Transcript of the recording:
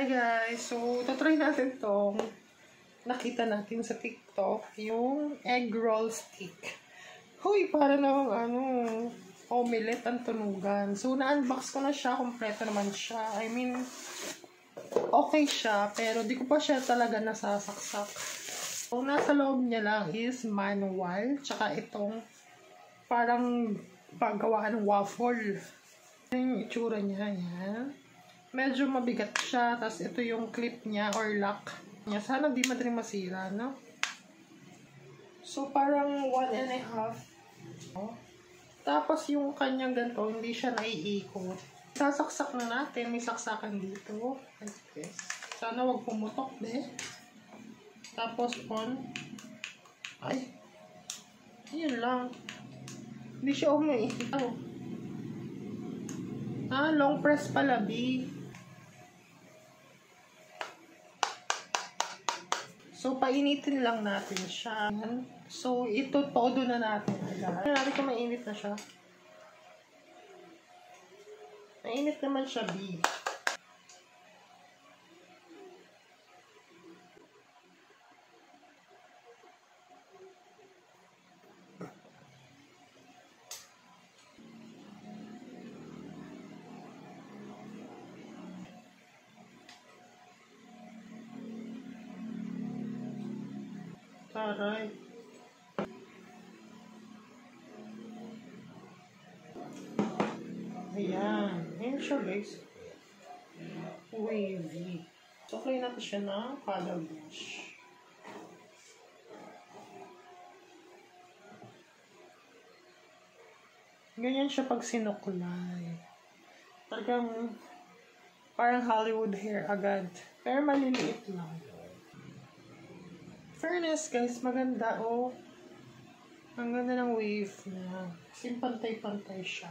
Hi guys! So, tatry natin tong nakita natin sa TikTok, yung egg roll stick. Huy, para namang omelette ang tunugan. So, na-unbox ko na siya. Kompleto naman siya. I mean, okay siya, pero di ko pa siya talaga nasasaksak. So, nasa loob niya lang is manual, tsaka itong parang paggawaan ng waffle. Yung itsura niya, yan. Medyo mabigat siya, tapos ito yung clip niya or lock niya. Sana di madaling masira, no? So, parang 1.5. Tapos yung kanyang ganito, hindi siya naiikot. Sasaksak na natin, may saksakan dito. Sana wag pumutok, Tapos on. Ay, yun lang. Hindi siya umiikot. Long press pala, B. So, painitin lang natin siya. So, ito todo na natin. Tignan natin kung mainit na siya. Mainit naman siya, B. Taray. Ayan. Ayan siya, guys. Wavy. So, play natin siya na paddle brush. Ganyan siya pag sinukulay. Talagang parang Hollywood hair agad. Pero maliliit lang. Fairness, guys, maganda, Ang ganda ng wave niya. Kasi pantay-pantay siya.